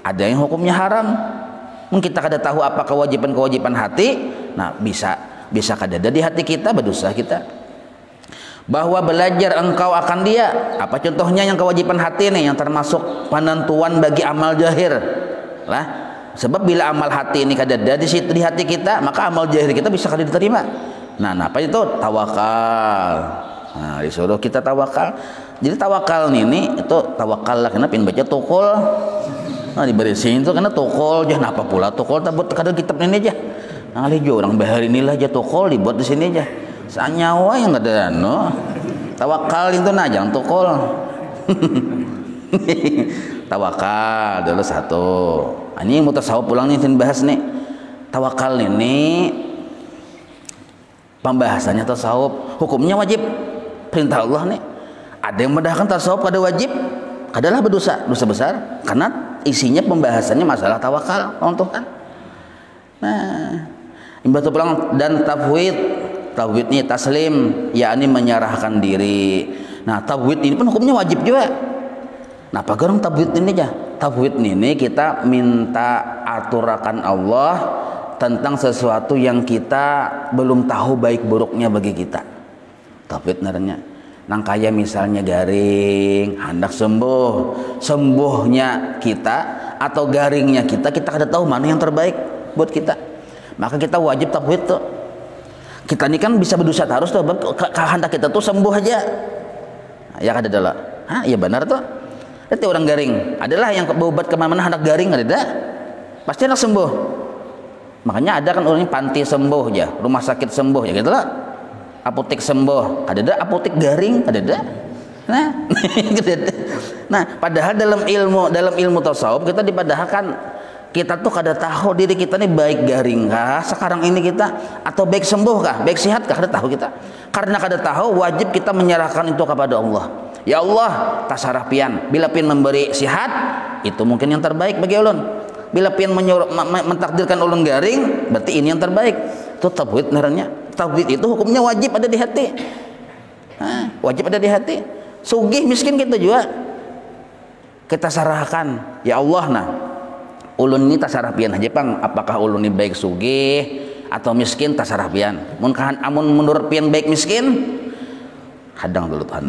ada yang hukumnya haram. Mungkin kita kada tahu apa kewajiban hati. Nah, bisa kadada di hati kita, berdosa kita. Bahwa belajar engkau akan dia. Apa contohnya yang kewajiban hati nih, yang termasuk penentuan bagi amal zahir lah. Sebab bila amal hati ini kadada di situ di hati kita, maka amal zahir kita bisa kada diterima. Nah, apa itu? Tawakal. Nah, disuruh kita tawakal. Jadi tawakal ini itu tawakal lah, kenapa baca tukul. Nah, diberisihin itu karena tukul aja. Napa pula tukul tabut kada kitab ini aja. Nah, lijo orang bahari inilah aja tukul dibuat di sini aja. Sanyawa yang ada no. Tawakal itu nah jangan tukul. Tawakal dulu satu. Ini mutasawuf pulang nih bahas nih. Tawakal ini pembahasannya tasawuf, hukumnya wajib. Perintah Allah nih. Ada yang mendahkan tasawuf kada wajib, kadalah berdosa, dosa besar karena isinya pembahasannya masalah tawakal on Tuhan. Nah, imbatu pulang dan tafwid ini taslim, yakni menyerahkan diri. Nah, tafwid ini pun hukumnya wajib juga. Nah, apa garang tafwid ini aja? Tafwid ini kita minta aturakan Allah tentang sesuatu yang kita belum tahu baik buruknya bagi kita. Tafwid naranya. Nang kaya misalnya garing, hendak sembuhnya kita atau garingnya kita kada tahu mana yang terbaik buat kita. Maka kita wajib tafwid tuh. Kita ini kan bisa berdosa terus tuh, kehendak kita tuh sembuh aja. Ya ada adalah, iya benar tuh. Itu orang garing, adalah yang berobat kemana-mana hendak garing ada, pasti hendak sembuh. Makanya ada kan orang panti sembuh ya, rumah sakit sembuh ya gitu lah. Apotek sembuh, ada apotek garing, ada. Nah, nah, padahal dalam ilmu tasawuf kita dipadahkan kita tuh kada tahu diri kita nih baik garing kah sekarang ini kita, atau baik sembuh kah, baik sehat kah, kada tahu kita. Karena kada tahu, wajib kita menyerahkan itu kepada Allah. Ya Allah, tasarah pian, bila pian memberi sehat, itu mungkin yang terbaik bagi ulun. Bila pian mentakdirkan ulun garing, berarti ini yang terbaik. Itu tauhid ngarannya. Tauhid itu hukumnya wajib ada di hati. Wajib ada di hati. Sugih miskin kita juga kita sarahkan, ya Allah, nah ulun ini tasarah pian aja pang, apakah ulun ini baik sugih atau miskin tasarah pian. Amun menurut pian baik miskin, hadang dulu Tuhan.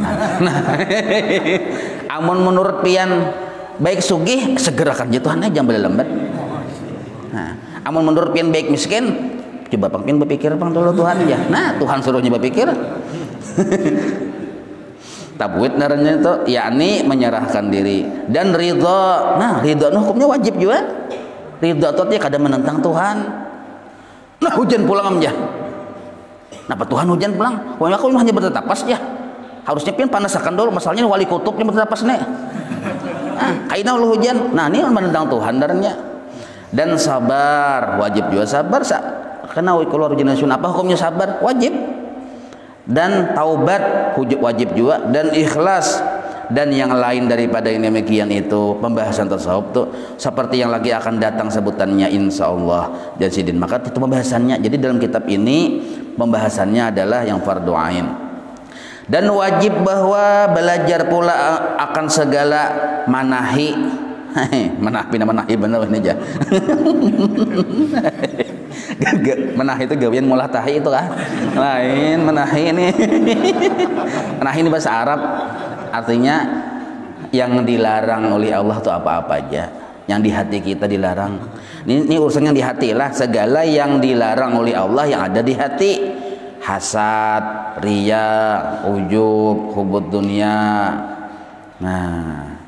Amun menurut pian baik sugih, segerakan je Tuhan, jangan boleh lambat. Nah, amun menurut pian baik miskin, coba pang pian berpikir pang dulu Tuhan ya. Nah, Tuhan suruhnya berpikir. Tabwid naranya itu yakni menyerahkan diri dan ridha. Nah, ridha hukumnya wajib juga. Ridha itu artinya kada menentang Tuhan. Nah, hujan pulang aja. Napa Tuhan hujan pulang? Wah, aku hanya bertetapas ya. Harusnya pian panasakan dulu, masalahnya wali kutubnya bertetapas nih. Kaina lu hujan. Nah, ini menentang Tuhan darahnya. Dan sabar, wajib juga sabar. Karena kalau hujan nasional apa hukumnya sabar? Wajib. Dan taubat wajib juga, dan ikhlas dan yang lain daripada yang demikian itu pembahasan tasawuf tuh seperti yang lagi akan datang sebutannya insyaallah jazidin. Maka itu pembahasannya. Jadi dalam kitab ini pembahasannya adalah yang fardu ain. Dan wajib bahwa belajar pula akan segala manahi. Manahi bener ini aja. Menahi itu gawian mulah tahi itu kan lain. Menahi ini menahi ini bahasa Arab, artinya yang dilarang oleh Allah itu apa-apa aja yang di hati kita dilarang. Ini urusan yang di hati lah, segala yang dilarang oleh Allah yang ada di hati, hasad, riya, ujub, hubud dunia. Nah,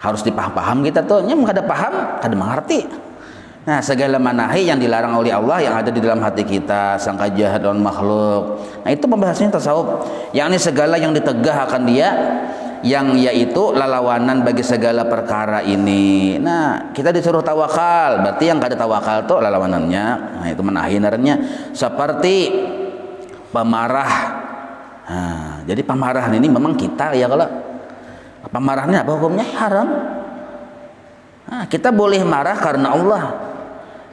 harus dipaham kita tuh, nyam kada paham kada mengerti. Nah, segala manahi yang dilarang oleh Allah yang ada di dalam hati kita, sangka jahat dan makhluk. Nah, itu pembahasannya tasawuf. Yakni segala yang ditegah akan dia, yang yaitu lalawanan bagi segala perkara ini. Nah, kita disuruh tawakal, berarti yang kada tawakal tuh lalawanannya. Nah, itu manahi naranya. Seperti pemarah. Nah, jadi pemarahan ini memang kita ya, kalau pemarahan ini apa hukumnya? Haram. Nah, kita boleh marah karena Allah.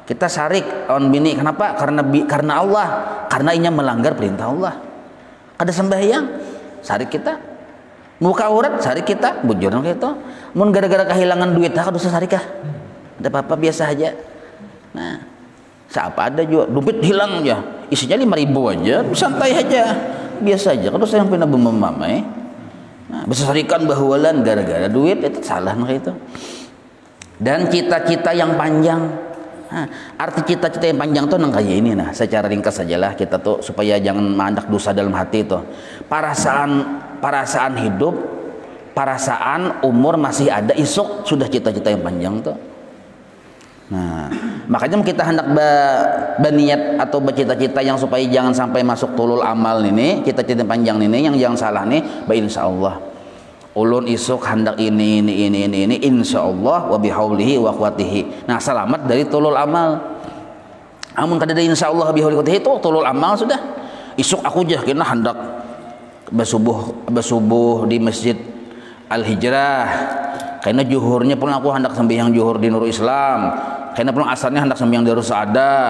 Kita syarik lawan bini, kenapa? Karena Allah, karena inya melanggar perintah Allah. Ada sembahyang, syarik kita. Muka aurat, syarik kita. Bujur gitu. Mun gara-gara kehilangan duit, kada usah syarik kah? Ada apa-apa biasa aja. Nah, siapa ada juga dompet hilang aja, isinya 5.000 aja, santai aja, biasa aja. Kada usah yang pindah memamai. Nah, besarikan bahulan gara-gara duit, itu salah kayak itu. Dan cita-cita yang panjang. Nah, arti cita-cita yang panjang tuh nang kayak ini. Nah, secara ringkas sajalah kita tuh supaya jangan mandak dosa dalam hati tuh. Perasaan hidup, perasaan umur masih ada, isuk sudah cita-cita yang panjang tuh. Nah, makanya kita hendak berniat atau bercita-cita yang supaya jangan sampai masuk tulul amal ini, cita-cita panjang ini yang jangan salah nih, insyaallah. Ulun isuk hendak ini insyaallah wa bihaulihi wa quwwatihi. Nah, selamat dari tulul amal. Amun kada ada insyaallah wa bihaulihi wa quwwatihi itu tulul amal sudah. Isuk aku jah kena hendak bersubuh di Masjid Al-Hijrah. Karena juhurnya pun aku hendak sembahyang juhur di Nurul Islam. Karena pun asarnya hendak sembahyang di Rusaadah.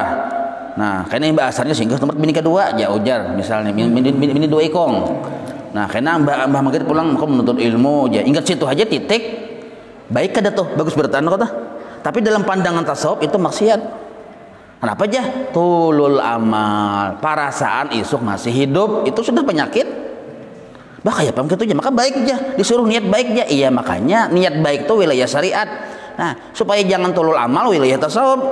Nah, karena mbak asarnya singgah tempat bini kedua ya ujar misalnya bini dua ikong. Nah, karena mbah maghrib pulang kau menuntut ilmu aja. Ingat situ aja titik. Baik kada tuh, bagus bertahan kata. Tapi dalam pandangan tasawuf itu maksiat. Kenapa aja? Tulul amal, perasaan isuk masih hidup itu sudah penyakit. Bah kayak paham gitu aja, maka baik aja, disuruh niat baik aja. Iya, makanya niat baik itu wilayah syariat. Nah, supaya jangan tulul amal wilayah tasawuf.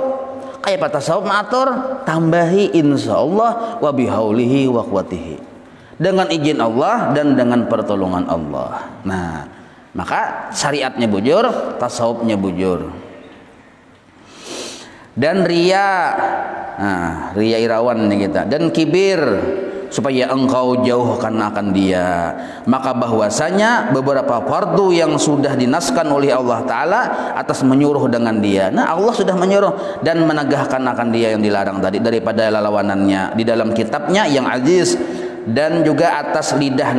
Aya patasawuf matur tambahi insyaallah wa bihaulihi wa quwwatihi. Dengan izin Allah dan dengan pertolongan Allah. Nah, maka syariatnya bujur, tasawufnya bujur. Dan riya, nah, riya irawan nih kita, dan kibir, supaya engkau jauhkan akan dia. Maka bahwasanya beberapa fardu yang sudah dinaskan oleh Allah Ta'ala atas menyuruh dengan dia. Nah, Allah sudah menyuruh dan menegahkan akan dia yang dilarang tadi daripada lawanannya di dalam kitabnya yang aziz, dan juga atas lidah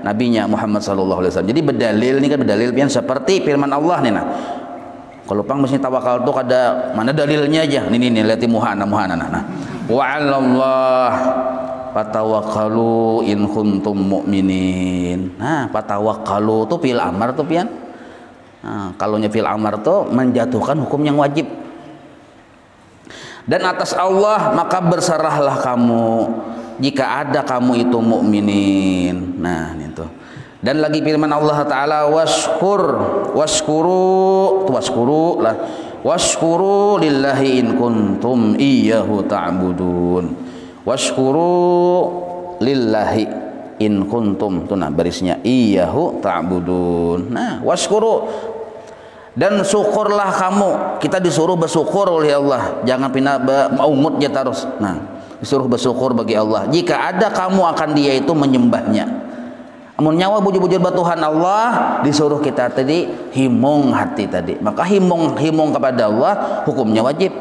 nabinya Muhammad SAW. Jadi berdalil nih kan, berdalil pian seperti firman Allah nih. Nah, kalau pang mesti tawakal tuh ada mana dalilnya aja. Nih lihat muhana. Nah, wa 'alallah patawakkalu in kuntum mu'minin. Nah, patawakkalu tuh fil amar tuh pian. Nah, kalaunya fil amar tuh menjatuhkan hukum yang wajib. Dan atas Allah maka berserahlah kamu jika ada kamu itu mukminin. Nah, itu. Dan lagi firman Allah Ta'ala washkuru lillahi in kuntum iyyahu ta'budun. Washkuru lillahi in kuntum, tuh nah barisnya iyyahu ta'budun. Nah, washkuru, dan syukurlah kamu. Kita disuruh bersyukur oleh Allah, jangan pindah maumut ya terus. Nah, disuruh bersyukur bagi Allah jika ada kamu akan dia itu menyembahnya. Amun nyawa bujur-bujur batuhan Allah, disuruh kita tadi himung hati tadi. Maka himung kepada Allah hukumnya wajib.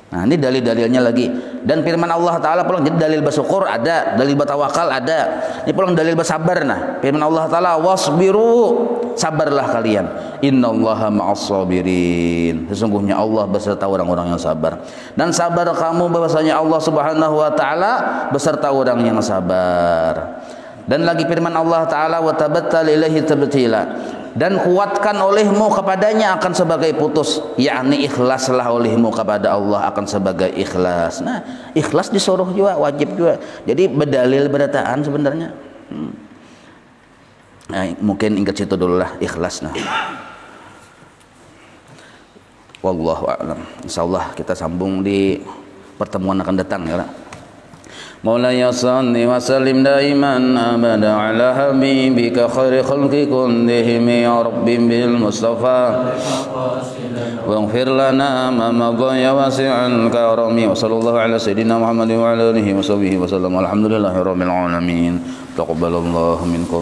Nah, ini dalil-dalilnya lagi. Dan firman Allah Ta'ala pulang, jadi dalil bersyukur ada, dalil bertawakal ada. Ini pulang dalil bersabar. Nah, firman Allah Ta'ala wasbiru, sabarlah kalian. Innallaha ma'as sabirin. Sesungguhnya Allah beserta orang-orang yang sabar. Dan sabar kamu bahwasanya Allah Subhanahu wa Ta'ala beserta orang yang sabar. Dan lagi firman Allah Ta'ala wa tabattal ilaihi tabtila, dan kuatkan olehmu kepadanya akan sebagai putus, yakni ikhlaslah olehmu kepada Allah akan sebagai ikhlas. Nah, ikhlas disuruh juga, wajib juga. Jadi berdalil berataan sebenarnya. Nah, mungkin ingat situ dulu lah, ikhlas. Nah, wallahu a'lam. Insyaallah kita sambung di pertemuan akan datang ya. مولاي صل وسلم دائما أبدا على حبيبك خير خلق كلهم يا رب بالمصطفى واغفر لنا ما مضى يا واسع الكرم وصلى الله على سيدنا محمد وعلى آله وصحبه وسلم والحمد لله رب العالمين تقبل الله منكم.